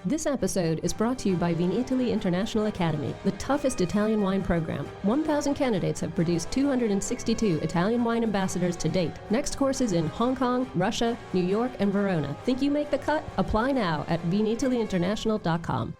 This episode is brought to you by Viticulture International Academy, the toughest Italian wine program. 1,000 candidates have produced 262 Italian wine ambassadors to date. Next courses in Hong Kong, Russia, New York, and Verona. Think you make the cut? Apply now at viticultureinternational.com.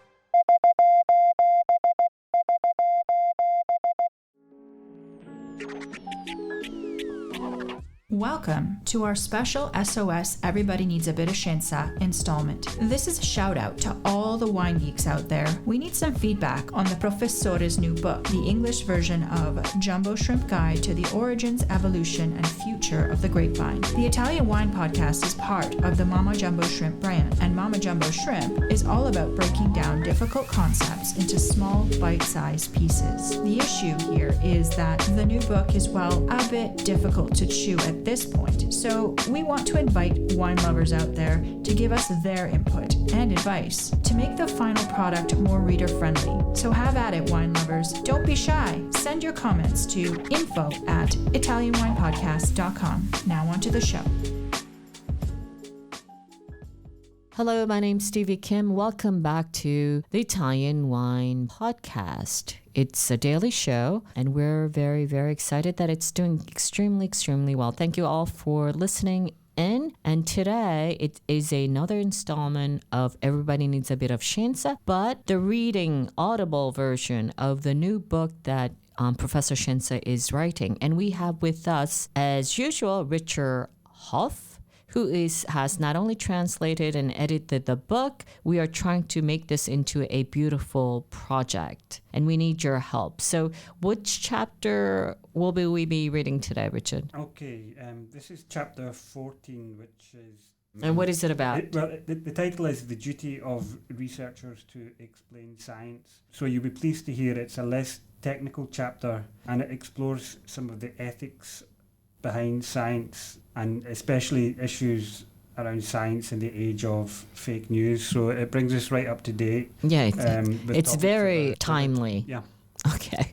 Welcome to our special SOS Everybody Needs a Bit of Scienza installment. This is a shout out to all the wine geeks out there. We need some feedback on the Professore's new book, the English version of Jumbo Shrimp Guide to the Origins, Evolution, and Future of the Grapevine. The Italian Wine Podcast is part of the Mama Jumbo Shrimp brand, and Mama Jumbo Shrimp is all about breaking down difficult concepts into small, bite-sized pieces. The issue here is that the new book is, well, a bit difficult to chew at this point, so we want to invite wine lovers out there to give us their input and advice to make the final product more reader-friendly. So have at it, wine lovers. Don't be shy. Send your comments to info@italianwinepodcast.com. Now on to the show. Hello, my name's Stevie Kim. Welcome back to the Italian Wine Podcast. It's a daily show, and we're very, very excited that it's doing extremely well. Thank you all for listening in. And today, it is another installment of Everybody Needs a Bit of Scienza, but the reading, audible version of the new book that Professor Scienza is writing. And we have with us, as usual, Richard Hoff, who has not only translated and edited the book. We are trying to make this into a beautiful project, and we need your help. So which chapter will we be reading today, Richard? Okay, this is chapter 14, which is... And what is it about? The title is The Duty of Researchers to Explain Science. So you'll be pleased to hear it's a less technical chapter, and it explores some of the ethics behind science, and especially issues around science in the age of fake news. So it brings us right up to date. Yeah, it's very timely. Yeah. Okay.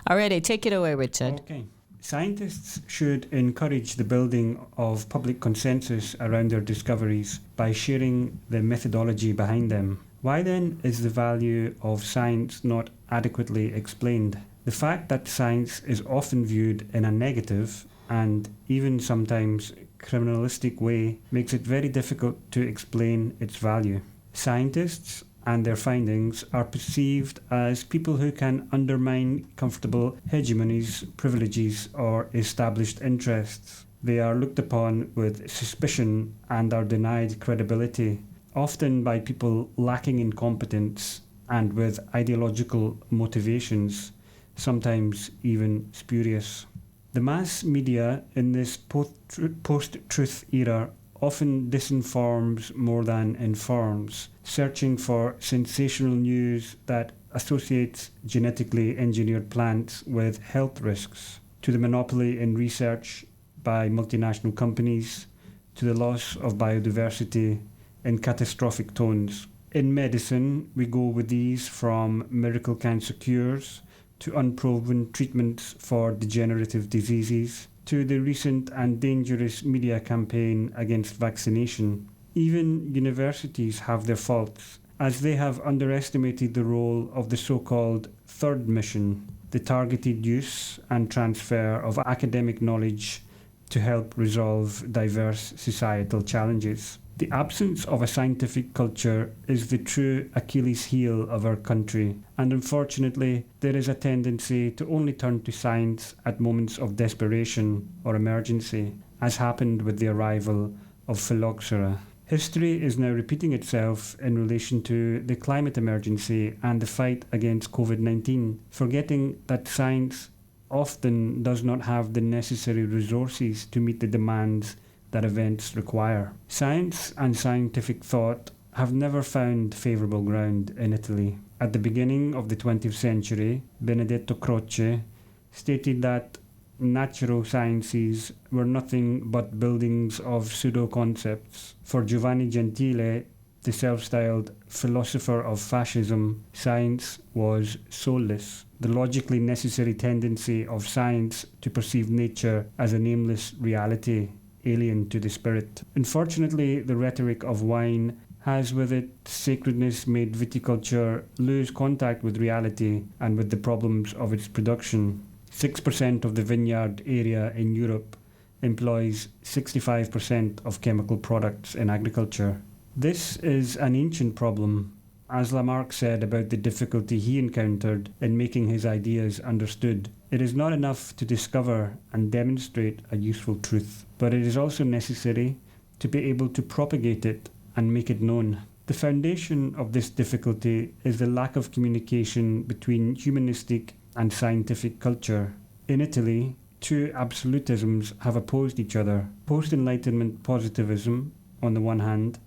Alrighty, take it away, Richard. Okay. Scientists should encourage the building of public consensus around their discoveries by sharing the methodology behind them. Why then is the value of science not adequately explained? The fact that science is often viewed in a negative and even sometimes criminalistic way makes it very difficult to explain its value. Scientists and their findings are perceived as people who can undermine comfortable hegemonies, privileges, or established interests. They are looked upon with suspicion and are denied credibility, often by people lacking in competence and with ideological motivations, sometimes even spurious. The mass media in this post-truth era often disinforms more than informs, searching for sensational news that associates genetically engineered plants with health risks, to the monopoly in research by multinational companies, to the loss of biodiversity in catastrophic tones. In medicine, we go with these from miracle cancer cures to unproven treatments for degenerative diseases, to the recent and dangerous media campaign against vaccination. Even universities have their faults, as they have underestimated the role of the so-called third mission, the targeted use and transfer of academic knowledge to help resolve diverse societal challenges. The absence of a scientific culture is the true Achilles heel of our country, and unfortunately there is a tendency to only turn to science at moments of desperation or emergency, as happened with the arrival of phylloxera. History is now repeating itself in relation to the climate emergency and the fight against COVID-19, forgetting that science often does not have the necessary resources to meet the demands that events require. Science and scientific thought have never found favourable ground in Italy. At the beginning of the 20th century, Benedetto Croce stated that natural sciences were nothing but buildings of pseudo-concepts. For Giovanni Gentile, the self-styled philosopher of fascism, science was soulless. The logically necessary tendency of science to perceive nature as a nameless reality, alien to the spirit. Unfortunately, the rhetoric of wine has with its sacredness made viticulture lose contact with reality and with the problems of its production. 6% of the vineyard area in Europe employs 65% of chemical products in agriculture. This is an ancient problem, as Lamarck said about the difficulty he encountered in making his ideas understood. It is not enough to discover and demonstrate a useful truth, but it is also necessary to be able to propagate it and make it known. The foundation of this difficulty is the lack of communication between humanistic and scientific culture. In Italy, two absolutisms have opposed each other: post-Enlightenment positivism on the one hand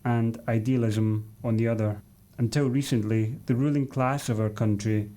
and idealism on the other. Until recently, the ruling class of our country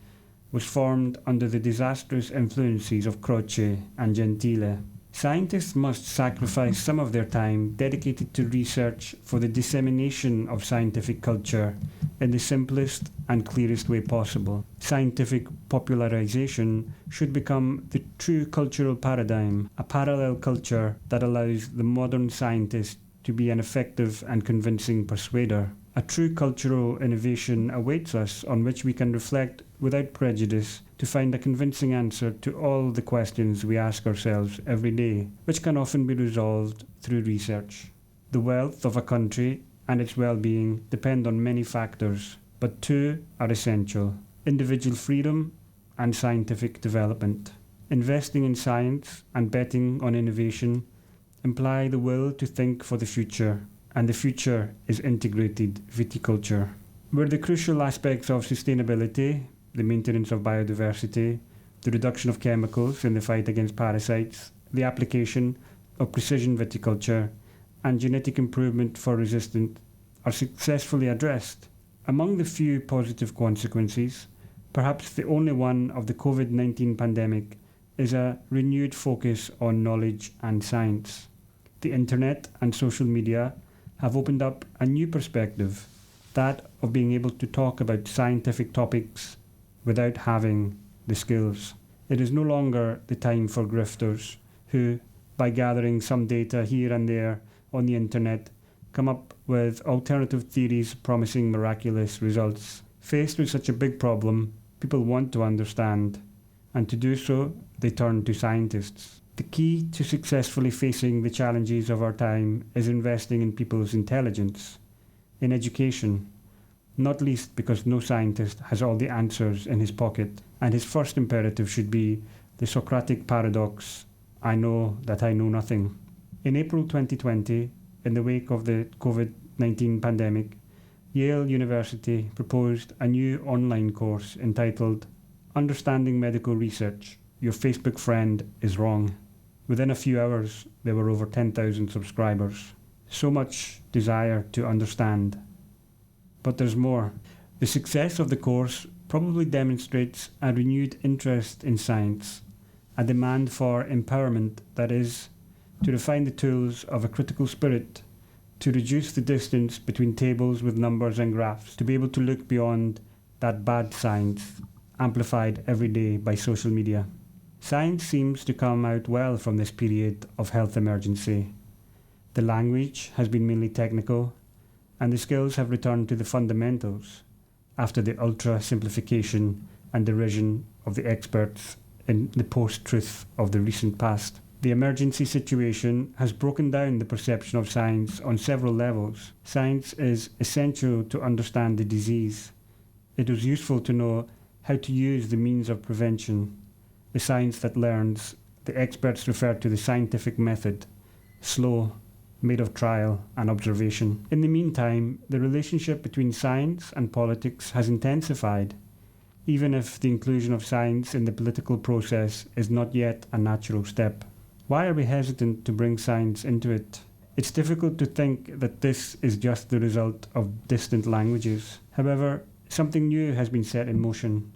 was formed under the disastrous influences of Croce and Gentile. Scientists must sacrifice some of their time dedicated to research for the dissemination of scientific culture in the simplest and clearest way possible. Scientific popularization should become the true cultural paradigm, a parallel culture that allows the modern scientist to be an effective and convincing persuader. A true cultural innovation awaits us on which we can reflect without prejudice to find a convincing answer to all the questions we ask ourselves every day, which can often be resolved through research. The wealth of a country and its well-being depend on many factors, but two are essential: individual freedom and scientific development. Investing in science and betting on innovation imply the will to think for the future, and the future is integrated viticulture. Where the crucial aspects of sustainability, the maintenance of biodiversity, the reduction of chemicals in the fight against parasites, the application of precision viticulture, and genetic improvement for resistance are successfully addressed. Among the few positive consequences, perhaps the only one of the COVID-19 pandemic, is a renewed focus on knowledge and science. The internet and social media have opened up a new perspective, that of being able to talk about scientific topics without having the skills. It is no longer the time for grifters who, by gathering some data here and there on the internet, come up with alternative theories promising miraculous results. Faced with such a big problem, people want to understand, and to do so, they turn to scientists. The key to successfully facing the challenges of our time is investing in people's intelligence, in education, not least because no scientist has all the answers in his pocket, and his first imperative should be the Socratic paradox: I know that I know nothing. In April 2020, in the wake of the COVID-19 pandemic, Yale University proposed a new online course entitled Understanding Medical Research, Your Facebook Friend is Wrong. Within a few hours, there were over 10,000 subscribers. So much desire to understand. But there's more. The success of the course probably demonstrates a renewed interest in science, a demand for empowerment, that is, to refine the tools of a critical spirit, to reduce the distance between tables with numbers and graphs, to be able to look beyond that bad science, amplified every day by social media. Science seems to come out well from this period of health emergency. The language has been mainly technical, and the skills have returned to the fundamentals after the ultra-simplification and derision of the experts in the post-truth of the recent past. The emergency situation has broken down the perception of science on several levels. Science is essential to understand the disease. It was useful to know how to use the means of prevention. The science that learns, the experts refer to the scientific method, slow, made of trial and observation. In the meantime, the relationship between science and politics has intensified, even if the inclusion of science in the political process is not yet a natural step. Why are we hesitant to bring science into it? It's difficult to think that this is just the result of distant languages. However, something new has been set in motion.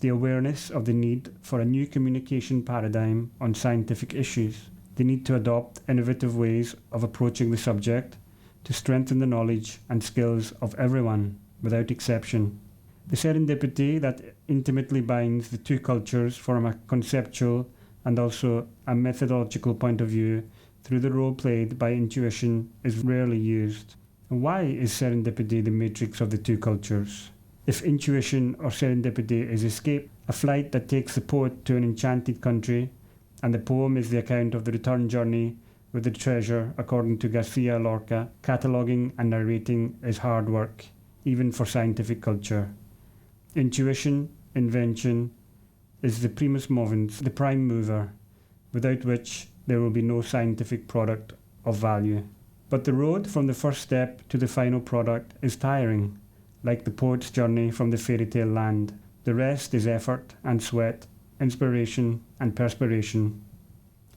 The awareness of the need for a new communication paradigm on scientific issues, the need to adopt innovative ways of approaching the subject to strengthen the knowledge and skills of everyone, without exception. The serendipity that intimately binds the two cultures from a conceptual and also a methodological point of view through the role played by intuition is rarely used. And why is serendipity the matrix of the two cultures? If intuition or serendipity is escape, a flight that takes the poet to an enchanted country, and the poem is the account of the return journey with the treasure, according to Garcia Lorca, cataloguing and narrating is hard work, even for scientific culture. Intuition, invention, is the primus movens, the prime mover, without which there will be no scientific product of value. But the road from the first step to the final product is tiring, like the poet's journey from the fairy tale land. The rest is effort and sweat, inspiration and perspiration.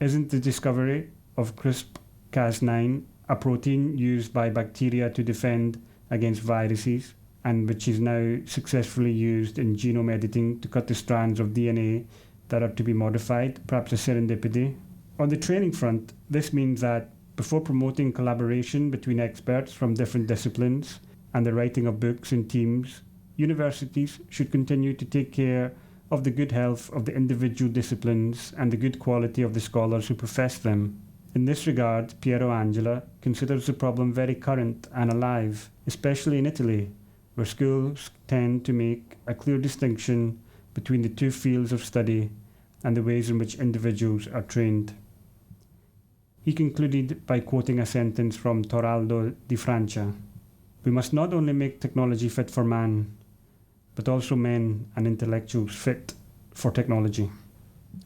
Isn't the discovery of CRISPR-Cas9 a protein used by bacteria to defend against viruses, and which is now successfully used in genome editing to cut the strands of DNA that are to be modified, perhaps a serendipity? On the training front, this means that before promoting collaboration between experts from different disciplines and the writing of books in teams, universities should continue to take care of the good health of the individual disciplines and the good quality of the scholars who profess them. In this regard, Piero Angela considers the problem very current and alive, especially in Italy, where schools tend to make a clear distinction between the two fields of study and the ways in which individuals are trained. He concluded by quoting a sentence from Toraldo di Francia: "We must not only make technology fit for man, but also men and intellectuals fit for technology."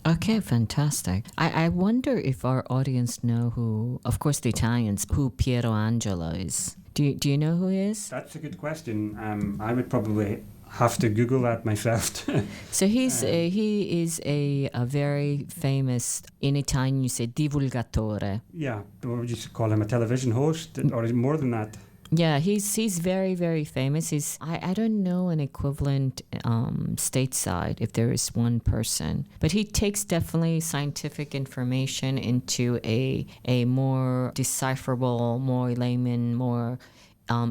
Okay, fantastic. I wonder if our audience know who, of course the Italians, who Piero Angelo is. Do you know who he is? That's a good question. I would probably have to Google that myself. So he is a very famous, in Italian you say divulgatore. Yeah, or would you call him a television host, or is it more than that? Yeah, he's very, very famous. I don't know an equivalent stateside, if there is one person. But he takes definitely scientific information into a more decipherable, more layman, more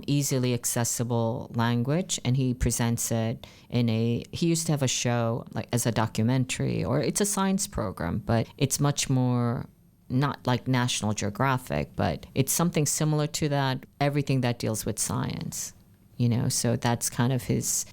easily accessible language, and he presents it he used to have a show like as a documentary, or it's a science program, but it's much more not like National Geographic, but it's something similar to that, everything that deals with science, so that's kind of his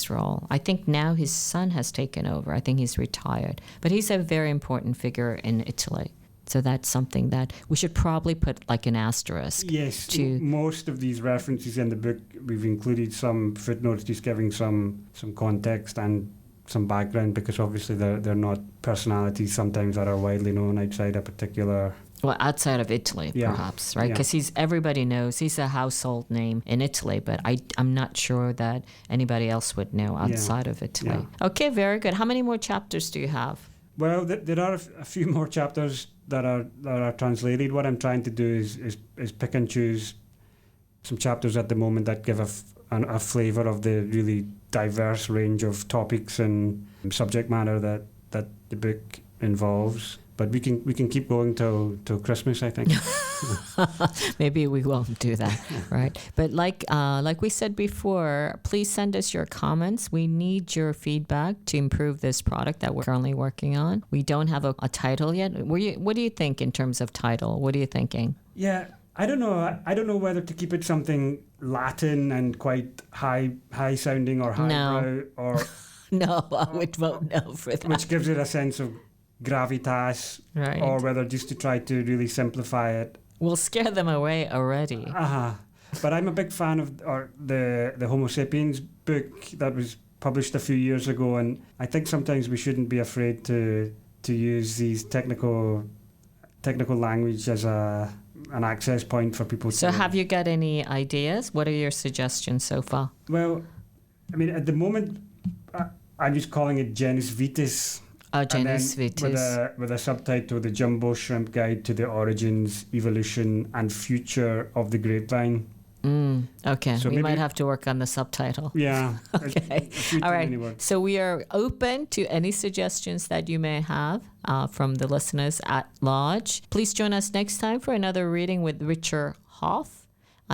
role. I think now his son has taken over. I think he's retired, but he's a very important figure in Italy. So that's something that we should probably put like an asterisk. Yes, to most of these references in the book, we've included some footnotes just giving some context and some background, because obviously they're not personalities sometimes that are widely known outside a particular... Well, outside of Italy, perhaps, right? Because everybody knows he's a household name in Italy, but I'm not sure that anybody else would know outside of Italy. Yeah. Okay, very good. How many more chapters do you have? Well, there are a few more chapters that are translated. What I'm trying to do is pick and choose some chapters at the moment that give a flavour of the really diverse range of topics and subject matter that the book involves. But we can keep going till Christmas, I think. Maybe we won't do that, right? But like we said before, please send us your comments. We need your feedback to improve this product that we're currently working on. We don't have a title yet. What do you think in terms of title? What are you thinking? Yeah, I don't know. I don't know whether to keep it something Latin and quite high sounding or highbrow, or no, I would vote no for that. Which gives it a sense of gravitas, right? Or whether just to try to really simplify it. We'll scare them away already. But I'm a big fan of the Homo sapiens book that was published a few years ago, and I think sometimes we shouldn't be afraid to use these technical language as an access point for people. So have you got any ideas? What are your suggestions so far? Well, I mean, at the moment, I'm just calling it Genus Vitis. Genus Vitis. With a subtitle, The Jumbo Shrimp Guide to the Origins, Evolution and Future of the Grapevine. Okay, so we might have to work on the subtitle. Yeah. Okay. All right. So we are open to any suggestions that you may have from the listeners at large. Please join us next time for another reading with Richard Hoff.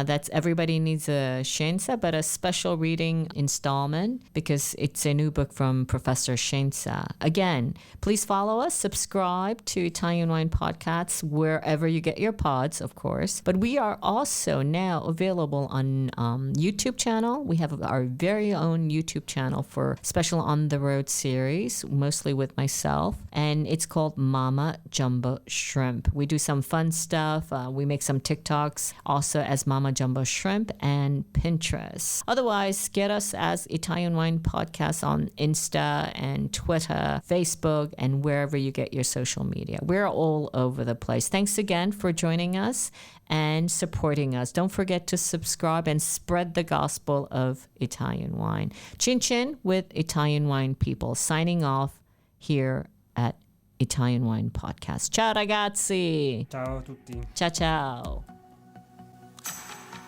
That's Everybody Needs a Scienza, but a special reading installment because it's a new book from Professor Scienza. Again, please follow us, subscribe to Italian Wine Podcasts wherever you get your pods, of course. But we are also now available on YouTube channel. We have our very own YouTube channel for special on the road series, mostly with myself, and it's called Mama Jumbo Shrimp. We do some fun stuff. We make some TikToks also as Mama Jumbo Shrimp and Pinterest. Otherwise, get us as Italian Wine Podcast on Insta and Twitter, Facebook, and wherever you get your social media. We're all over the place. Thanks again for joining us and supporting us. Don't forget to subscribe and spread the gospel of Italian wine. Chin Chin with Italian Wine People, signing off here at Italian Wine Podcast. Ciao ragazzi! Ciao a tutti. Ciao ciao!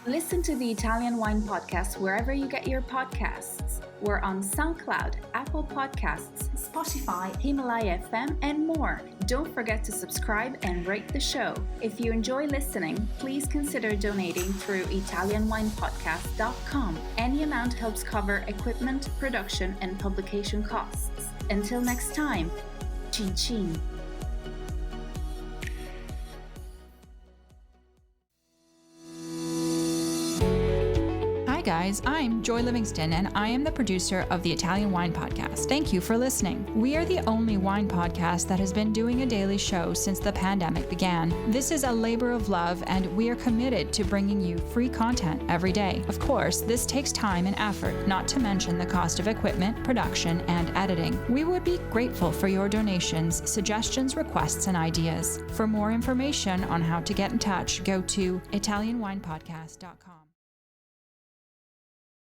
Listen to the Italian Wine Podcast wherever you get your podcasts. We're on SoundCloud, Apple Podcasts, Spotify, Himalaya FM, and more. Don't forget to subscribe and rate the show. If you enjoy listening, please consider donating through ItalianWinePodcast.com. Any amount helps cover equipment, production, and publication costs. Until next time, Chin Chin. Hi guys, I'm Joy Livingston and I am the producer of the Italian Wine Podcast. Thank you for listening. We are the only wine podcast that has been doing a daily show since the pandemic began. This is a labor of love and we are committed to bringing you free content every day. Of course, this takes time and effort, not to mention the cost of equipment, production, and editing. We would be grateful for your donations, suggestions, requests, and ideas. For more information on how to get in touch, go to ItalianWinePodcast.com.